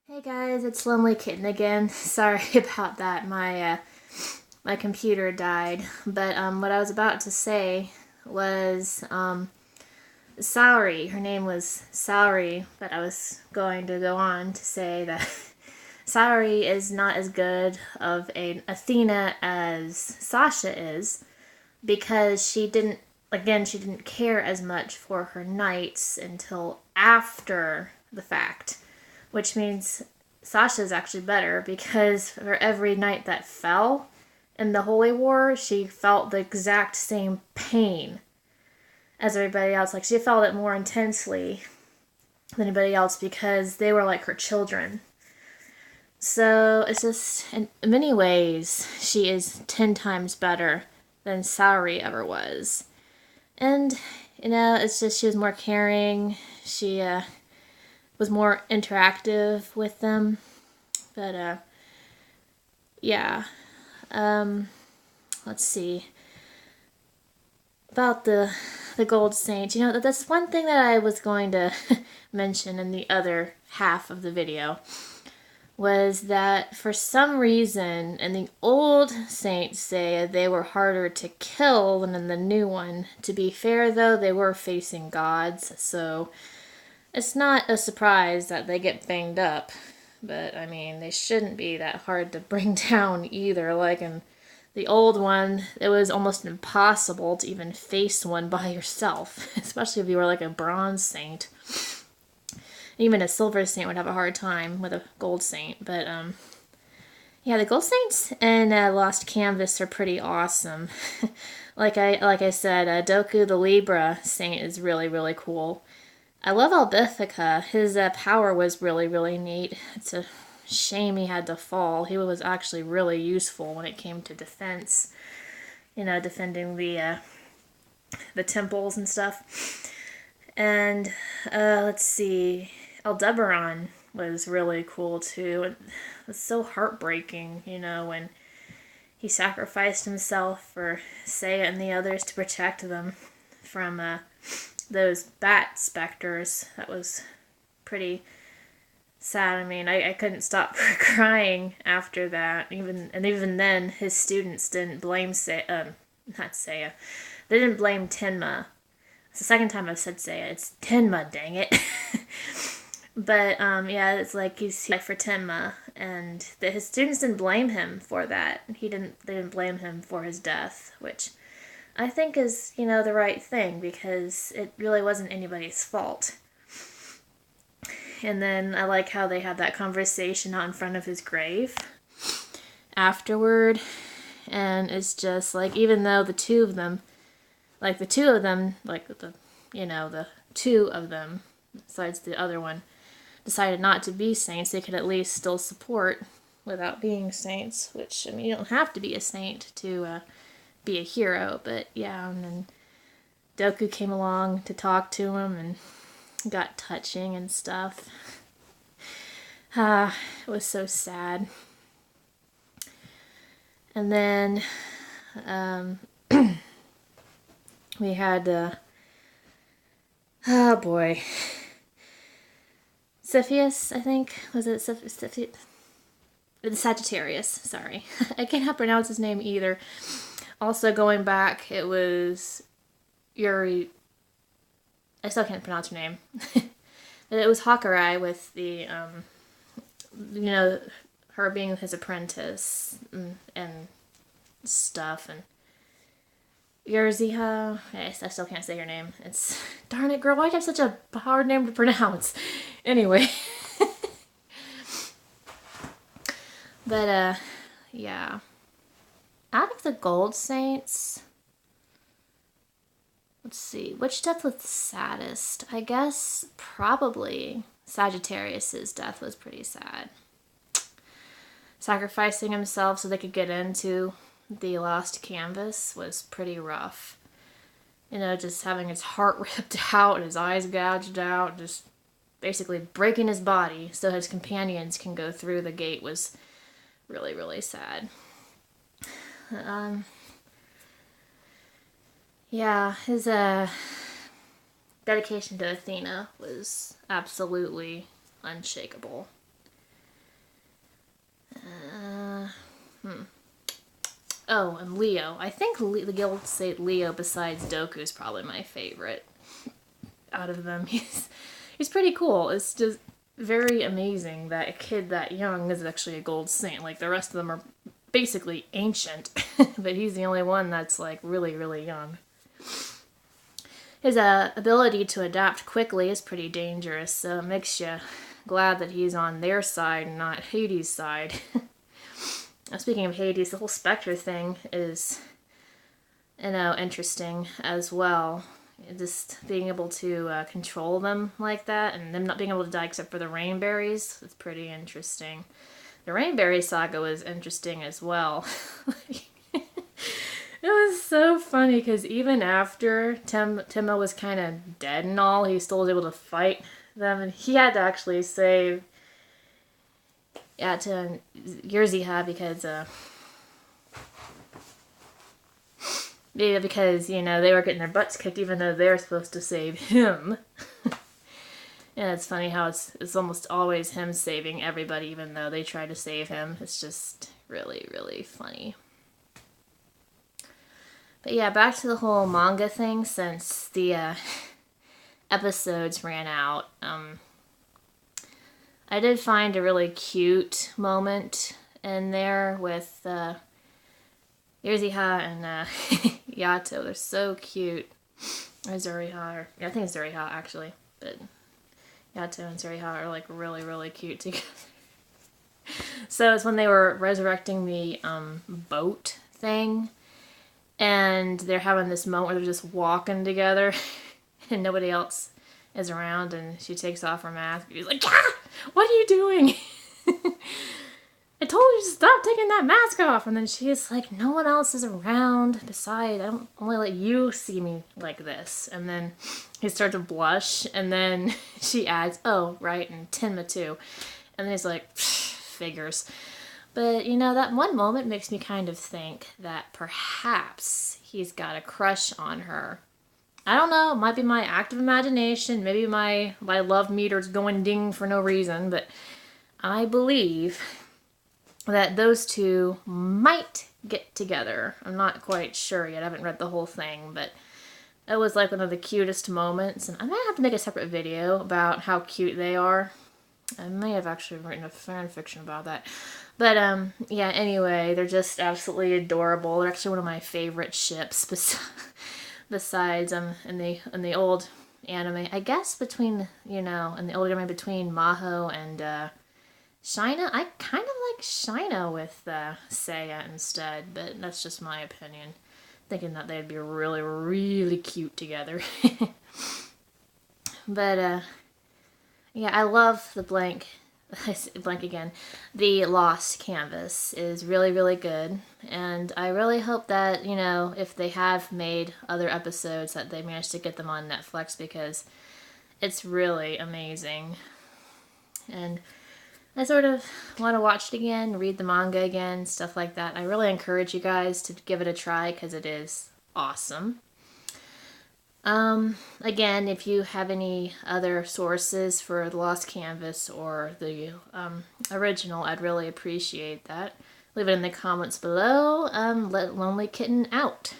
Hey guys, it's Lonely Kitten again. Sorry about that. My computer died. But what I was about to say was Saori. Her name was Saori, but I was going to go on to say that Saori is not as good of an Athena as Sasha is because she didn't care as much for her knights until after the fact, which means Sasha's actually better because for every knight that fell in the Holy War, she felt the exact same pain as everybody else. Like, she felt it more intensely than anybody else because they were like her children. So it's just, in many ways, she is 10 times better than Saori ever was. And, it's just she was more caring. She was more interactive with them. But, yeah. Let's see. About the Gold Saint. That's one thing that I was going to mention in the other half of the video. Was that for some reason in the old Saint Seiya they were harder to kill than in the new one. To be fair though, they were facing gods, so it's not a surprise that they get banged up. But I mean, they shouldn't be that hard to bring down either. Like in the old one, it was almost impossible to even face one by yourself, especially if you were like a bronze saint. Even a silver saint would have a hard time with a gold saint. But yeah, the gold saints and Lost Canvas are pretty awesome. like I said, Doku the Libra saint is really really cool. I love Albithica. His power was really really neat. It's a shame he had to fall. He was actually really useful when it came to defense. Defending the temples and stuff. And let's see, Aldebaran was really cool too. It was so heartbreaking, when he sacrificed himself for Seiya and the others to protect them from those bat specters. That was pretty sad. I mean, I couldn't stop crying after that. Even then, his students didn't blame not Seiya. They didn't blame Tenma. It's the second time I've said Seiya. It's Tenma, dang it. But yeah, it's like he's like for Tenma, and his students didn't blame him for that. They didn't blame him for his death, which I think is the right thing because it really wasn't anybody's fault. And then I like how they had that conversation out in front of his grave afterward, and it's just like even though the two of them, besides the other one, decided not to be saints, they could at least still support without being saints, which, I mean, you don't have to be a saint to be a hero, but yeah, and then Doku came along to talk to him and got touching and stuff. It was so sad. And then, we had, oh boy, Cepheus, I think. Was it Cepheus? The Sagittarius, sorry. I can't pronounce his name either. Also going back, it was Yuri. I still can't pronounce her name. It was Hakurai with the, her being his apprentice and stuff, and Yerziha. I still can't say her name. Darn it, girl, why do you have such a hard name to pronounce? Anyway. But, yeah. Out of the Gold Saints, let's see, which death was the saddest? I guess probably Sagittarius's death was pretty sad. Sacrificing himself so they could get into the Lost Canvas was pretty rough. Just having his heart ripped out and his eyes gouged out, just basically breaking his body so his companions can go through the gate was really, really sad. Yeah, his dedication to Athena was absolutely unshakable. Oh, and Leo. I think the Guild Saint Leo, besides Doku, is probably my favorite out of them. He's pretty cool. It's just very amazing that a kid that young is actually a gold saint. Like, the rest of them are basically ancient, but he's the only one that's, like, really, really young. His ability to adapt quickly is pretty dangerous, so it makes you glad that he's on their side and not Hades' side. Speaking of Hades, the whole Spectre thing is, interesting as well. Just being able to control them like that, and them not being able to die except for the rainberries, it's pretty interesting. The rainberry saga was interesting as well. It was so funny, because even after Timma was kind of dead and all, he still was able to fight them, and he had to actually save to Yerziha because they were getting their butts kicked even though they were supposed to save him. Yeah, it's funny how it's almost always him saving everybody even though they try to save him. It's just really, really funny. But yeah, back to the whole manga thing, since the episodes ran out. I did find a really cute moment in there with Yerziha and Yato. They're so cute. Or Zuriha, I think it's Zuriha actually, but Yato and Zuriha are like really, really cute together. So it's when they were resurrecting the boat thing, and they're having this moment where they're just walking together, and nobody else is around, and she takes off her mask. She's like, "Ah, what are you doing? I told you to stop taking that mask off." And then she's like, "No one else is around. Besides, I don't only let you see me like this." And then he starts to blush, and then she adds, "Oh, right, and Tenma too." And then he's like, "Figures." But, that one moment makes me kind of think that perhaps he's got a crush on her. I don't know, it might be my active imagination, maybe my love meter's going ding for no reason, but I believe that those two might get together. I'm not quite sure yet, I haven't read the whole thing, but it was like one of the cutest moments, and I might have to make a separate video about how cute they are. I may have actually written a fan fiction about that. But, yeah, anyway, they're just absolutely adorable. They're actually one of my favorite ships besides, in the old anime. I guess between, in the old anime between Maho and, Shina. I kind of like Shina with, Seiya instead, but that's just my opinion. Thinking that they'd be really, really cute together. But, yeah, I love the blank again. The Lost Canvas is really, really good. And I really hope that, if they have made other episodes, that they manage to get them on Netflix, because it's really amazing. And I sort of want to watch it again, read the manga again, stuff like that. I really encourage you guys to give it a try, because it is awesome. Again, if you have any other sources for the Lost Canvas or the original, I'd really appreciate that. Leave it in the comments below. Let Lonely Kitten out.